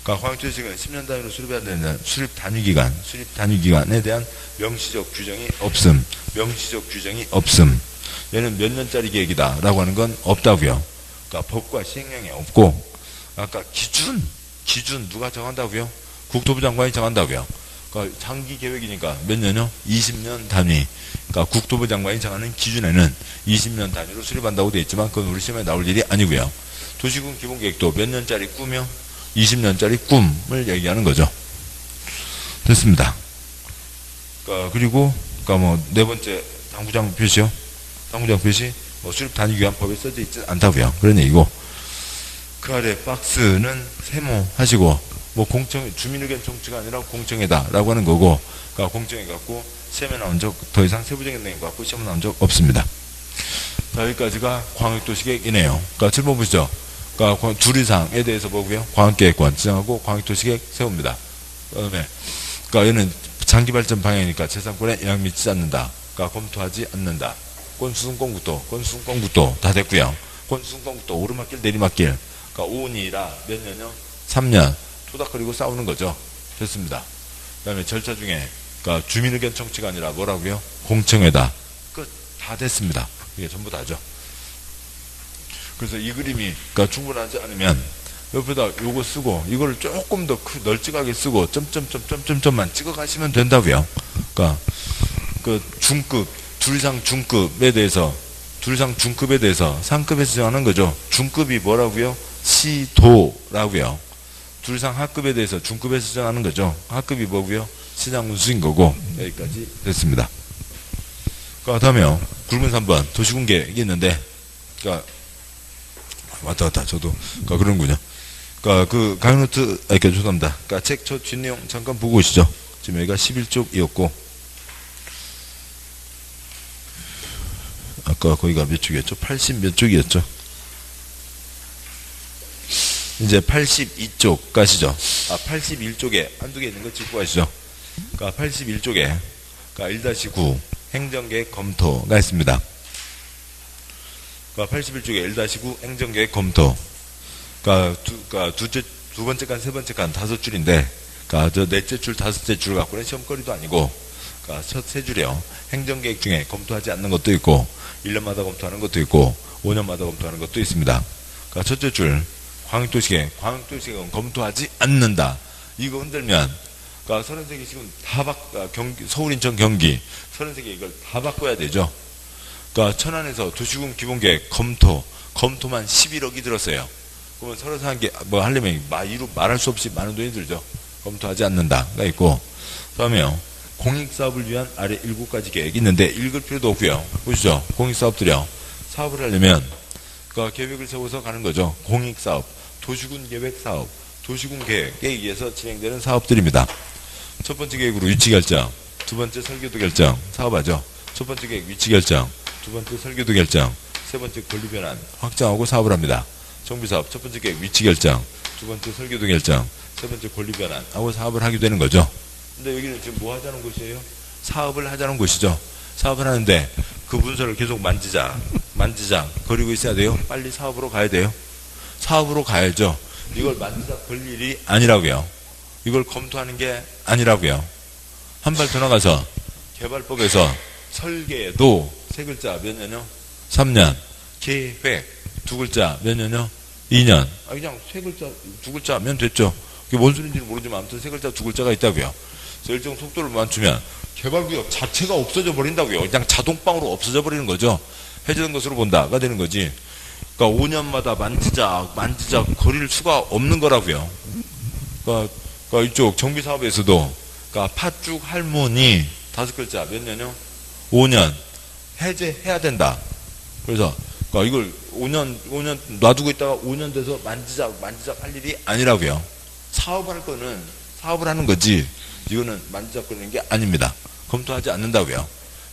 그러니까 광역도시계획은 10년 단위로 수립해야 되는 수립 단위기간에 대한 명시적 규정이 없음. 명시적 규정이 없음. 얘는 몇 년짜리 계획이다 라고 하는 건 없다고요. 그러니까 법과 시행령이 없고 아까 기준 누가 정한다고요? 국토부 장관이 정한다고요. 그러니까 장기 계획이니까 몇 년요? 20년 단위. 그러니까 국토부 장관이 정하는 기준에는 20년 단위로 수립한다고 되어 있지만 그건 우리 시험에 나올 일이 아니고요. 도시군 기본계획도 몇 년짜리 꾸며 20년짜리 꿈을 얘기하는 거죠. 됐습니다. 그러니까 그리고 그러니까 네 번째 당부장 표시요. 당부장 표시 수립 단위기간 법에 써져 있지 않다고요. 그런 얘기고 그 아래 박스는 세모하시고 주민의견 청취가 아니라 공청회다라고 하는 거고, 그러니까 공청회 갖고 시험에 나온 적 더 이상 세부적인 내용 갖고 시험에 나온 적 없습니다. 자, 여기까지가 광역도시계획이네요. 그러니까 7번 보시죠. 그러니까 둘 이상에 대해서 보고요. 광역계획권 지정하고 광역도시계획 세웁니다. 그다음에 그러니까 얘는 장기발전 방향이니까 재산권에 영향 미치지 않는다. 그러니까 검토하지 않는다. 권수승권국도 다 됐고요. 권수승권국도 오르막길 내리막길. 그러니까 5년이라 몇 년요? 3년. 토닥거리고 싸우는 거죠. 됐습니다. 그 다음에 절차 중에 그러니까 주민의견 청취가 아니라 뭐라고요? 공청회다. 끝. 다 됐습니다. 이게 전부 다죠. 그래서 이 그림이 그러니까 충분하지 않으면 옆에다 요거 쓰고 이거를 조금 더 널찍하게 쓰고 점점점점점만 찍어 가시면 된다고요. 그러니까 그 중급, 둘상 중급에 대해서 상급에서 정하는 거죠. 중급이 뭐라고요? 시도라고요. 둘상 하급에 대해서 중급에서 정하는 거죠. 하급이 뭐고요? 시장군수인 거고. 여기까지 됐습니다. 그 다음에요. 굵은 3번 도시군계획이 있는데 그러니까 왔다 저도 그러니까 그런군요. 그러니까 그 강의노트 죄송합니다. 그러니까 책 첫 뒷내용 잠깐 보고 오시죠. 지금 여기가 11쪽이었고 아까 거기가 몇 쪽이었죠? 80 몇 쪽이었죠? 이제 82쪽 가시죠. 81쪽에 한두 개 있는 거 짚고 가시죠. 그러니까 81쪽에 그러니까 1-9 행정계획 검토가 있습니다. 그러니까 81쪽에 1-9 행정계획 검토. 그러니까 두 번째 칸, 세 번째 칸 5줄인데 그러니까 저 넷째 줄, 다섯째 줄 갖고는 시험거리도 아니고 그러니까 첫 세 줄이요. 행정계획 중에 검토하지 않는 것도 있고 1년마다 검토하는 것도 있고 5년마다 검토하는 것도 있습니다. 그러니까 첫째 줄 광역도시계획은 검토하지 않는다. 이거 흔들면, 그러니까 33개 지금 다 서울, 인천, 경기, 33개 이걸 다 바꿔야 되죠. 그러니까 천안에서 도시군 기본계획 검토만 11억이 들었어요. 그러면 33개, 하려면 말할 수 없이 많은 돈이 들죠. 검토하지 않는다가 있고, 그 다음에요. 공익사업을 위한 아래 7가지 계획이 있는데 읽을 필요도 없고요. 보시죠. 공익사업들이요. 사업을 하려면, 그러니까 계획을 세워서 가는 거죠. 공익사업. 도시군 계획 사업, 도시군 계획에 의해서 진행되는 사업들입니다. 첫 번째 계획으로 위치 결정, 두 번째 설계도 결정, 사업하죠. 첫 번째 계획 위치 결정, 두 번째 설계도 결정, 세 번째 권리 변환 확정하고 사업을 합니다. 정비사업 첫 번째 계획 위치 결정, 두 번째 설계도 결정, 세 번째 권리 변환 하고 사업을 하게 되는 거죠. 근데 여기는 지금 뭐 하자는 곳이에요? 사업을 하자는 곳이죠. 사업을 하는데 그 문서를 계속 만지작 거리고 있어야 돼요? 빨리 사업으로 가야 돼요? 사업으로 가야죠. 이걸 만지작 걸 일이 아니라고요. 이걸 검토하는 게 아니라고요. 한 발 더 나가서 개발법에서 설계도 세 글자 몇 년요? 3년. 계획 두 글자 몇 년요? 2년. 그냥 세 글자 두 글자면 됐죠. 그게 뭔 소리인지는 모르지만 아무튼 세 글자 두 글자가 있다고요. 그래서 일정 속도를 맞추면 개발구역 자체가 없어져 버린다고요. 그냥 자동방으로 없어져 버리는 거죠. 해제된 것으로 본다가 되는 거지. 그러니까 5년마다 만지작 거릴 수가 없는 거라고요. 그러니까 이쪽 정비사업에서도 그러니까 팥죽 할머니 다섯 글자 몇 년요? 5년 해제해야 된다. 그래서 그러니까 이걸 5년 놔두고 있다가 5년 돼서 만지작 할 일이 아니라고요. 사업을 하는 거지. 이거는 만지작 거리는 게 아닙니다. 검토하지 않는다고요.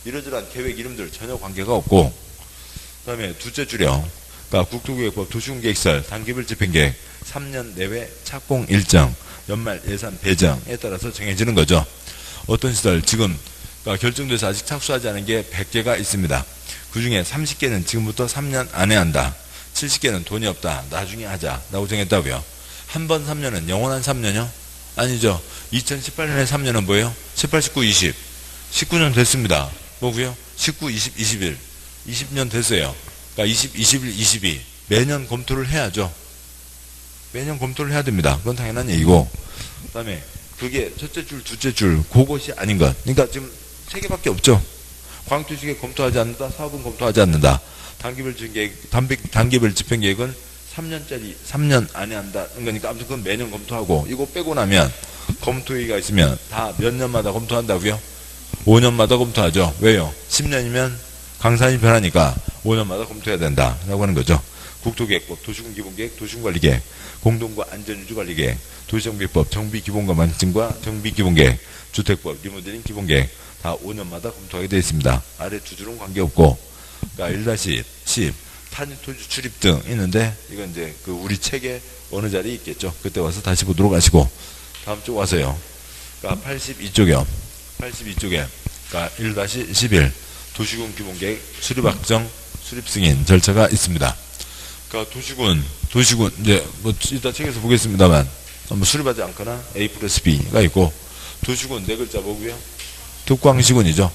이러저러한 계획 이름들 전혀 관계가 없고, 그 다음에 둘째 줄이요. 그러니까 국토계획법 도시군계획설 단계별 집행계획 3년 내외 착공 일정 연말 예산 배정에 따라서 정해지는 거죠. 어떤 시설 지금 그러니까 결정돼서 아직 착수하지 않은 게 100개가 있습니다. 그 중에 30개는 지금부터 3년 안에 한다. 70개는 돈이 없다. 나중에 하자. 라고 정했다고요. 한 번 3년은 영원한 3년이요? 아니죠. 2018년에 3년은 뭐예요? 18, 19, 20. 19년 됐습니다. 뭐고요? 19, 20, 21. 20년 됐어요. 그러니까 20, 21, 22. 매년 검토를 해야죠. 매년 검토를 해야 됩니다. 그건 당연한 얘기고. 그 다음에 그게 첫째 줄, 둘째 줄, 그것이 아닌 것. 그러니까 지금 세 개밖에 없죠. 광투시계 검토하지 않는다. 사업은 검토하지 않는다. 단계별 집행계획은 3년짜리 3년 안에 한다는 거니까 아무튼 그건 매년 검토하고 이거 빼고 나면 검토회의가 있으면 다 몇 년마다 검토한다고요? 5년마다 검토하죠. 왜요? 10년이면 강산이 변하니까 5년마다 검토해야 된다라고 하는 거죠. 국토계획법, 도시군기본계획, 도시군관리계획, 공동과 안전유지관리계획, 도시정비법, 정비기본과 만증과 정비기본계획, 주택법, 리모델링 기본계획 다 5년마다 검토하게 되어 있습니다. 아래 두 줄은 관계없고, 그러니까 1-10 탄토지 출입 등 있는데 이건 이제 그 우리 책에 어느 자리에 있겠죠. 그때 와서 다시 보도록 하시고, 다음 쪽 와서요. 그러니까 82쪽이요. 82쪽에 그러니까 1-11 도시군 기본계획 수립 확정 수립 승인 절차가 있습니다. 그러니까 도시군 이제 뭐 이따 책에서 보겠습니다만 뭐 수립하지 않거나 A+B가 있고, 도시군 네 글자 뭐고요? 특광시군이죠.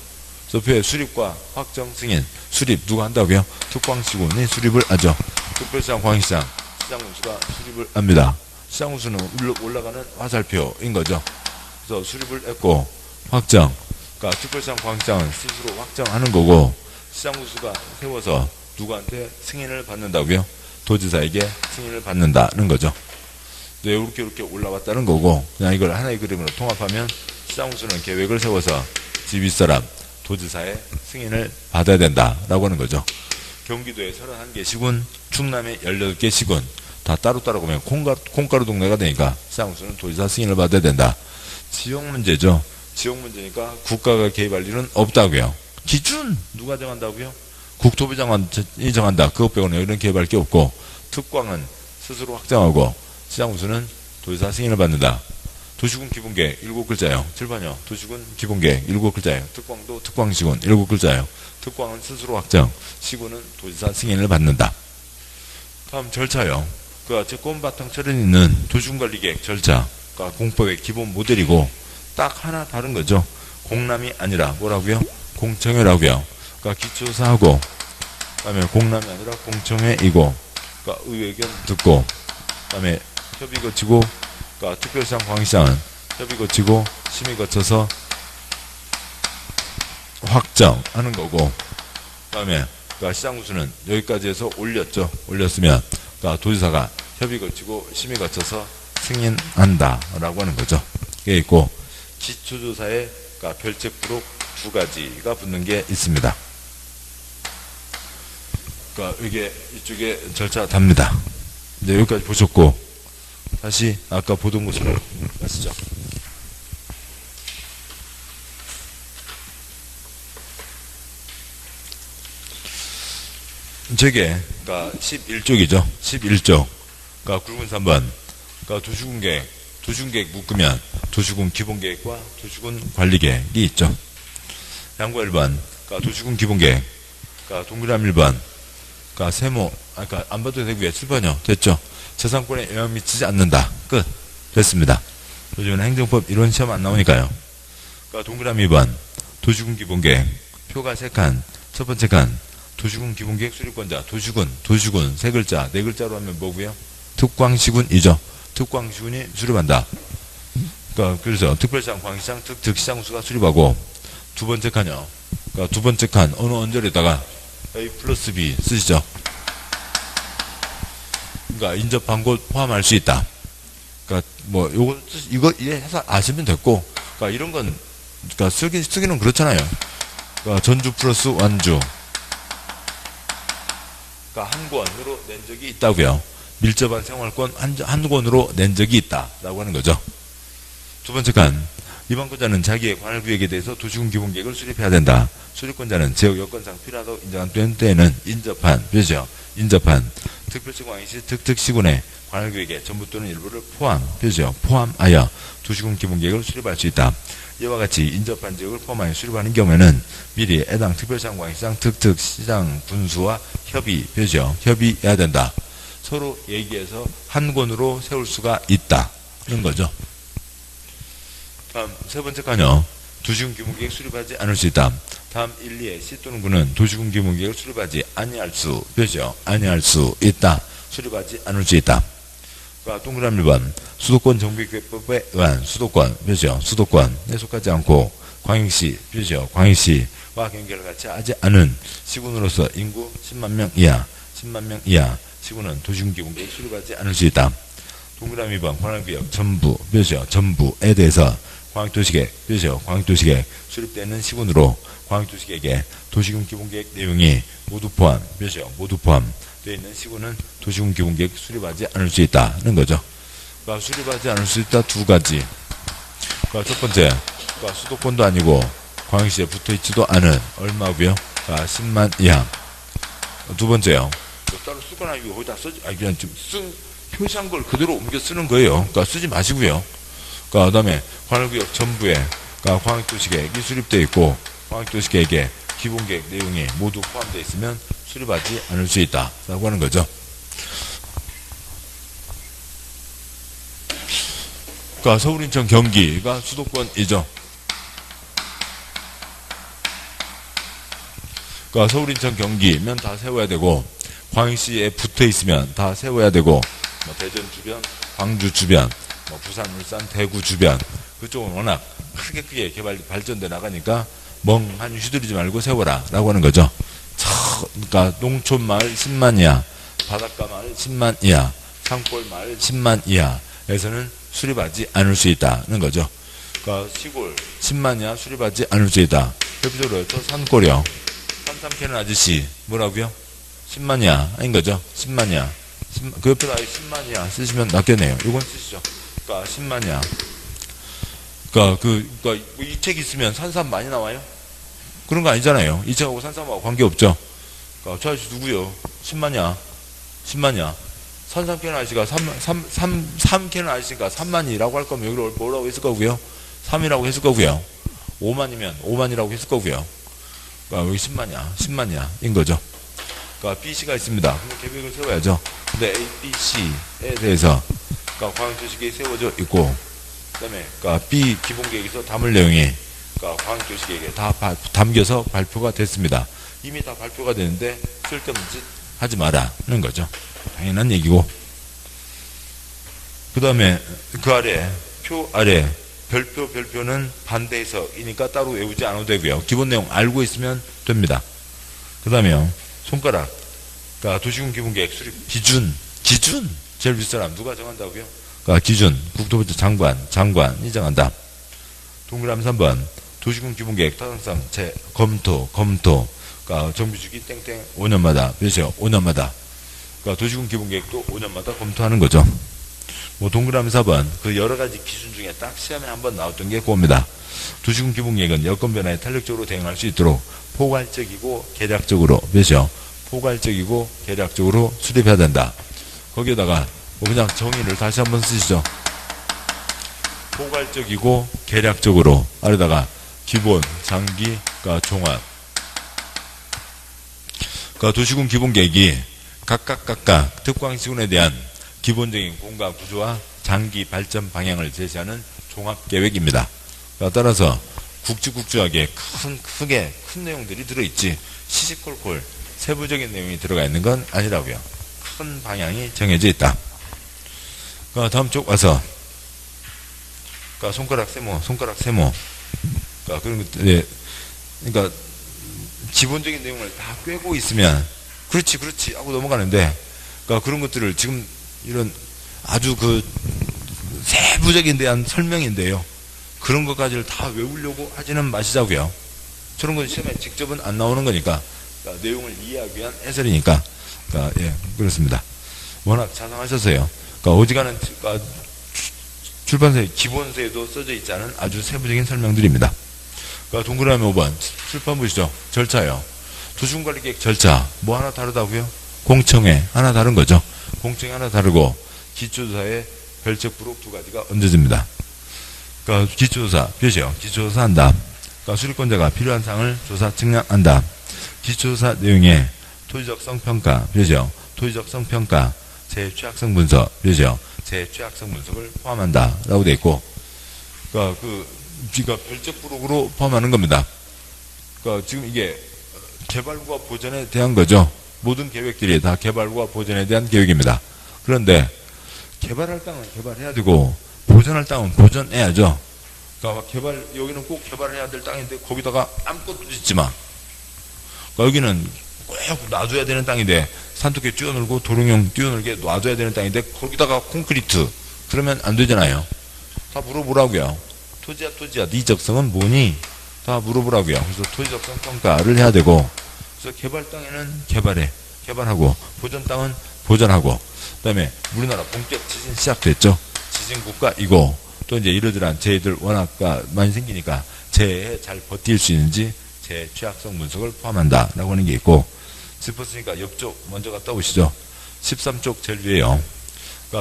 서표의 수립과 확정 승인 수립 누가 한다고요? 특광시군이 수립을 하죠. 특별시장 광역시장 시장군수가 수립을 합니다. 시장군수는 올라가는 화살표인 거죠. 그래서 수립을 했고 확정, 그러니까 특별시장 광역시장은 스스로 확정하는 거고, 시장군수가 세워서 누구한테 승인을 받는다고요? 도지사에게 승인을 받는다는 거죠. 네, 이렇게 올라왔다는 거고, 그냥 이걸 하나의 그림으로 통합하면 시장군수는 계획을 세워서 집 윗사람 도지사의 승인을 받아야 된다라고 하는 거죠. 경기도에 31개 시군, 충남에 18개 시군 다 따로따로 보면 콩가루 동네가 되니까 시장군수는 도지사 승인을 받아야 된다. 지역 문제죠. 지역 문제니까 국가가 개입할 일은 없다고요. 기준 누가 정한다고요? 국토부 장관이 정한다. 그것 빼고는 여기는 개입할 게 없고, 특광은 스스로 확정하고 시장군수는 도지사 승인을 받는다. 도시군 기본계획 7글자예요. 7번이요. 도시군 기본계획 7글자예요. 특광도 특광시군 7글자예요. 특광은 스스로 확정, 시군은 도지사 승인을 받는다. 다음 절차요. 그 채권바탕 철은 있는 도시군관리계획 절차, 그러니까 공법의 기본 모델이고 딱 하나 다른 거죠. 공람이 아니라 뭐라고요? 공청회라고요. 그러니까 기초사하고, 그다음에 공람이 아니라 공청회이고, 그러니까 의회 의견 듣고, 그다음에 협의 거치고, 그러니까 특별시장 광역시장은 협의 거치고 심의 거쳐서 확정하는 거고, 그다음에 그러니까 시장군수는 여기까지 해서 올렸으면 그러니까 도지사가 협의 거치고 심의 거쳐서 승인한다라고 하는 거죠. 이게 있고, 기초조사에 그러니까 별책부록 2가지가 붙는 게 있습니다. 그러니까 이게 이쪽에 절차가 답니다. 이제 여기까지 보셨고, 다시 아까 보던 곳으로 가시죠. 저게, 그러니까 11쪽이죠. 11쪽. 그러니까 굵은 3번. 그러니까 도시군계획 묶으면 도시군 기본계획과 도시군 관리계획이 있죠. 양과 1번. 그러니까 도시군 기본계획. 그러니까 동그라미 1번. 그러니까 세모. 그러니까 안 봐도 되고요. 7번이요. 됐죠. 재산권에 영향 미치지 않는다. 끝. 됐습니다. 요즘은 행정법 이론 시험 안 나오니까요. 그러니까 동그라미 2번. 도시군 기본계획. 표가 3칸. 첫 번째 칸. 도시군 기본계획 수립권자. 도시군. 세 글자. 네 글자로 하면 뭐고요? 특광시군이죠. 특광시군이 수립한다. 그러니까 그래서 특별시장, 광시장, 특시장수가 수립하고 두 번째 칸이요. 그러니까 두 번째 칸 어느 언저리에다가 A 플러스 B 쓰시죠. 그러니까 인접한 곳 포함할 수 있다. 그러니까 뭐 이거 해서 아시면 됐고, 그러니까 이런 건 그러니까 쓰기는 그렇잖아요. 그러니까 전주 플러스 완주. 그러니까 한 권으로 낸 적이 있다고요. 밀접한 생활권 한 권으로 낸 적이 있다라고 하는 거죠. 두 번째 칸. 위반권자는 자기의 관할구역에 대해서 도시군 기본계획을 수립해야 된다. 수립권자는 지역 여건상 필요하다고 인정한 때에는 인접한, 표시요. 인접한 특별시 광역시 특특시군의 관할구역에 전부 또는 일부를 포함, 표시요. 포함하여 도시군 기본계획을 수립할 수 있다. 이와 같이 인접한 지역을 포함하여 수립하는 경우에는 미리 해당 특별시장, 광역시장, 특특시장 군수와 협의, 표시요. 협의해야 된다. 서로 얘기해서 한 권으로 세울 수가 있다는 거죠. 다음 세 번째 칸이요. 도시군 기본계획 수립하지 않을 수 있다. 다음 1, 2의 시 또는 구는 도시군 기본계획을 수립하지 아니할 수, 표시요. 아니할 수 있다. 수립하지 않을 수 있다. 그러니까 동그라미 1번. 수도권 정비계획법에 의한 수도권, 표시요. 수도권에 속하지 않고 광역시, 표시요. 광역시와 경계를 같이 하지 않은 시군으로서 인구 10만 명 이하 시군은 도시군 기본계획 수립하지 않을 수 있다. 동그라미 2번. 관할구역 전부, 표시요. 전부에 대해서 광역도시계획, 표시요. 광역도시계획 수립되는 시군으로 광역도시계획에 도시군 기본계획 내용이 모두 포함, 표시요. 모두 포함되어 있는 시군은 도시군 기본계획 수립하지 않을 수 있다는 거죠. 그러니까 수립하지 않을 수 있다 두 가지. 그러니까 첫 번째, 그러니까 수도권도 아니고 광역시에 붙어있지도 않은 얼마고요? 그러니까 10만 이하. 두 번째요. 따로 쓰거나 이거 거기다 쓰지, 그냥 좀 표시한 걸 그대로 옮겨 쓰는 거예요. 그러니까 쓰지 마시고요. 그러니까 그다음에 관할구역 전부에 그러니까 광역도시계획이 수립되어 있고 광역도시계획에 기본계획 내용이 모두 포함되어 있으면 수립하지 않을 수 있다라고 하는 거죠. 그러니까 서울, 인천, 경기가 수도권이죠. 그러니까 서울, 인천, 경기면 다 세워야 되고 광역시에 붙어 있으면 다 세워야 되고 뭐 대전 주변, 광주 주변, 뭐 부산, 울산, 대구 주변 그쪽은 워낙 크게 발전돼 나가니까 멍하니 휘두르지 말고 세워라 라고 하는 거죠. 그러니까 농촌마을 10만 이하, 바닷가 마을 10만 이하, 산골 마을 10만 이하에서는 수립하지 않을 수 있다는 거죠. 그러니까 시골 10만 이하 수립하지 않을 수 있다. 대표적으로 저 산골이요. 산삼 캐는 아저씨 뭐라고요? 10만 이하 아닌 거죠. 10만 이하. 그 옆에다 10만 이하 쓰시면 낫겠네요. 이건 쓰시죠. 그러니까 10만 이하. 그러니까 이 책 있으면 산삼 많이 나와요? 그런 거 아니잖아요. 이 책하고 산삼하고 관계없죠. 그러니까 저 아저씨 누구요? 10만 이하. 10만 이하. 산삼 캐는 아저씨가 3 캐는 아저씨가 3만이라고 할 거면 여기를 뭐라고 했을 거고요? 3이라고 했을 거고요. 5만이면 5만이라고 했을 거고요. 그러니까 여기 10만이야. 10만이야인 거죠. 그러니까 BC가 있습니다. 그럼 계획을 세워야죠. 근데 A, B, C에 대해서 그러니까 광역도시계획이 세워져 있고 그다음에 그러니까 B 기본계획에서 담을 내용이 그러니까 광역도시계획에 다 담겨서 발표가 됐습니다. 이미 다 발표가 됐는데 쓸데없는 짓 하지 마라는 거죠. 당연한 얘기고 그 다음에 그 아래 표 아래 별표는 반대 해석이니까 따로 외우지 않아도 되고요. 기본 내용 알고 있으면 됩니다. 그 다음에요. 손가락. 그러니까 도시군 기본계획 수립 기준 제일 윗 사람 누가 정한다고요? 그러니까 기준 국토부 장관이 정한다. 동그라미 3번 도시군 기본계획 타당성 검토 그러니까 정비주기 땡땡 5년마다 그렇죠? 5년마다 그러니까 도시군 기본계획도 5년마다 검토하는 거죠. 뭐 동그라미 4번 그 여러 가지 기준 중에 딱 시험에 한번 나왔던 게 그겁니다. 도시군 기본계획은 여건 변화에 탄력적으로 대응할 수 있도록 포괄적이고 계략적으로 그렇죠? 포괄적이고 계략적으로 수립해야 된다. 거기에다가 그냥 정의를 다시 한번 쓰시죠. 포괄적이고 계략적으로 아래다가 기본, 장기, 종합. 도시군 기본계획이 각각 특광시군에 대한 기본적인 공과 구조와 장기 발전 방향을 제시하는 종합계획입니다. 따라서 굵직굵직하게 크게 큰 내용들이 들어있지 시시콜콜 세부적인 내용이 들어가 있는 건 아니라고요. 큰 방향이 정해져 있다. 다음 쪽 와서 손가락 세모 그런 것들, 그러니까 기본적인 내용을 다 꿰고 있으면 그렇지 하고 넘어가는데 그런 것들을 지금 이런 아주 세부적인 대한 설명인데요. 그런 것까지를 다 외우려고 하지는 마시자고요. 저런 건 시험에 직접은 안 나오는 거니까, 내용을 이해하기 위한 해설이니까, 예, 그렇습니다. 워낙 자상하셔서요. 어지간한 출판사의 기본서에도 써져 있지 않은 아주 세부적인 설명들입니다. 동그라미 5번 출판 보시죠. 절차요. 도시군관리계획 절차 뭐 하나 다르다고요? 공청회 하나 다른 거죠. 공청회 하나 다르고 기초조사에 별책부록 2가지가 얹어집니다. 기초조사 표시요. 기초조사 한다. 수리권자가 필요한 사항을 조사 측량한다. 기초조사 내용에 토지적성 평가 표시요. 토지적성 평가 제 취약성 분석 표시요. 제 취약성 분석을 포함한다 라고 되어 있고 별책부록으로 포함하는 겁니다. 지금 이게 개발과 보전에 대한 거죠. 모든 계획들이 다 개발과 보전에 대한 계획입니다. 그런데 개발할 땅은 개발해야 되고 보전할 땅은 보전해야죠. 여기는 꼭 개발해야 될 땅인데 거기다가 아무것도 짓지 마. 여기는 꼭 놔줘야 되는 땅인데 산토끼 뛰어놀고 도롱뇽 뛰어놀게 놔줘야 되는 땅인데 거기다가 콘크리트 그러면 안 되잖아요. 다 물어보라고요. 토지야 네 적성은 뭐니? 다 물어보라고요. 그래서 토지적성 평가를 해야 되고, 그래서 개발 땅에는 개발하고 보전 땅은 보전하고, 그다음에 우리나라 본격 지진 시작됐죠. 지진국가이고 또 이제 이러저러한 재해들 워낙 많이 생기니까 재해에 잘 버틸 수 있는지 재해 취약성 분석을 포함한다라고 하는 게 있고, 짚었으니까 옆쪽 먼저 갔다 오시죠. 13쪽 제일 위에요.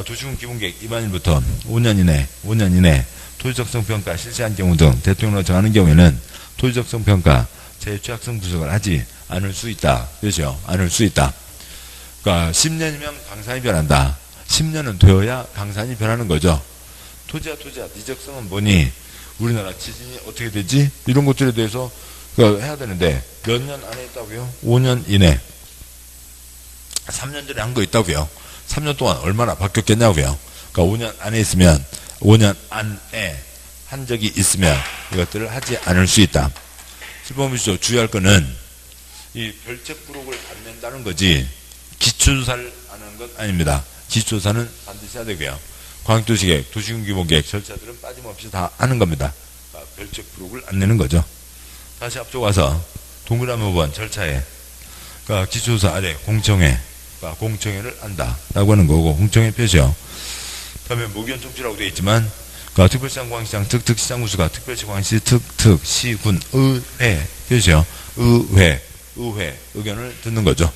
도시군 기본계획 입안일부터 5년 이내 토지적성 평가 실시한 경우 등 대통령으로 정하는 경우에는 토지적성 평가 재해 취약성 분석을 하지 않을 수 있다. 그렇죠? 않을 수 있다. 10년이면 강산이 변한다. 10년은 되어야 강산이 변하는 거죠. 토지야 네 적성은 뭐니? 우리나라 지진이 어떻게 되지? 이런 것들에 대해서 해야 되는데 몇 년 안에 있다고요? 5년 이내. 3년 전에 한 거 있다고요. 3년 동안 얼마나 바뀌었겠냐고요. 5년 안에 있으면 5년 안에 한 적이 있으면 이것들을 하지 않을 수 있다. 7번 보시죠. 주의할 거는 이 별책부록을 안 낸다는 거지 기초조사를 안 하는 건 아닙니다. 기초조사는 반드시 해야 되고요. 광역도시계획, 도시군기본계획 절차들은 빠짐없이 다 하는 겁니다. 별책부록을 안 내는 거죠. 다시 앞쪽 와서 동그라미 5번 절차에 기초조사 아래 공청회를 한다라고 하는 거고, 공청회 표시요. 다음에 모견 청취라고 되어 있지만 특별시장, 광시장, 특특시장 구수가 특별시, 광시, 시군, 의회 표시요. 의회 의견을 듣는 거죠.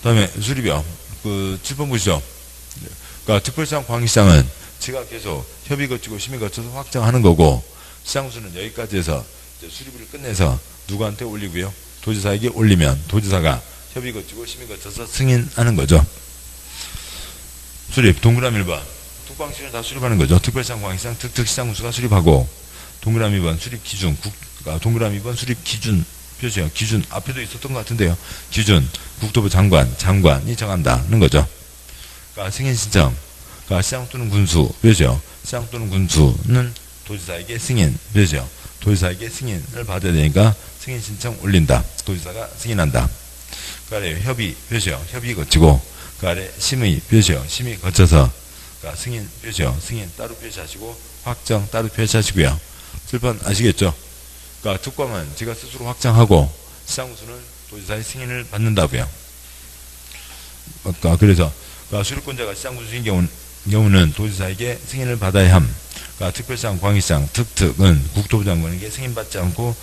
다음에 수립이요. 7번 보시죠. 특별시장, 광시장은 지각해서 협의 거치고 심의 거쳐서 확정하는 거고, 시장구수는 여기까지 해서 수립을 끝내서 누구한테 올리고요. 도지사에게 올리면 도지사가 협의 거치고 심의 거쳐서 승인하는 거죠. 수립 동그라미 1번 특광시를 다 수립하는 거죠. 특별시장, 광시장, 특특시장구수가 수립하고, 동그라미 2번 수립 기준, 동그라미 2번 수립 기준 표시요. 기준 앞에도 있었던 것 같은데요. 기준 국토부 장관이 정한다는 거죠. 승인 신청, 시장 또는 군수 표시요. 시장 또는 군수는 도지사에게 승인 표시요. 도지사에게 승인을 받아야 되니까 승인 신청 올린다. 도지사가 승인한다. 그 아래 협의 표시요. 협의 거치고, 그 아래 심의 표시요. 심의 거쳐서 승인 표시요. 승인 따로 표시하시고 확정 따로 표시하시고요. 슬픈 아시겠죠? 특검은 제가 스스로 확정하고 시장구수는 도지사의 승인을 받는다고요. 그래서 수립권자가 시장구수인 경우는 도지사에게 승인을 받아야 함. 특별시장, 광시장, 특특은 국토부 장관에게 승인받지 않고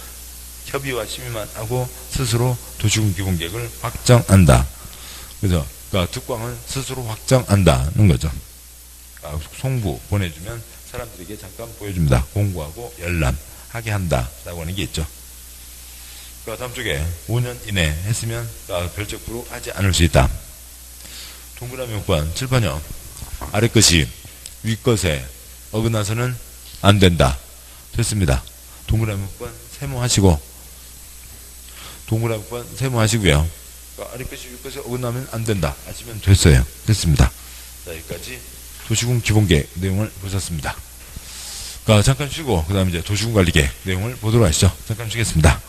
협의와 심의만 하고 스스로 도시군 기본계획을 확정한다. 그죠? 그러니까 특광은 스스로 확정한다는 거죠. 그러니까 송부 보내주면 사람들에게 잠깐 보여줍니다. 공부하고 열람하게 한다라고 하는 게 있죠. 그러니까 다음 쪽에 5년 이내 했으면 별적부로 하지 않을 수 있다. 동그라미 6번 칠판형 아래 것이 위 것에 어긋나서는 안 된다. 됐습니다. 동그라미 6번 세모하시고 동그라미 6번 세모하시고요. 그러니까 아래 것이 위 것에 어긋나면 안 된다 하시면 됐어요. 됐습니다. 자, 여기까지 도시군 기본계획 내용을 보셨습니다. 잠깐 쉬고 그 다음에 이제 도시군 관리계획 내용을 보도록 하시죠. 잠깐 쉬겠습니다.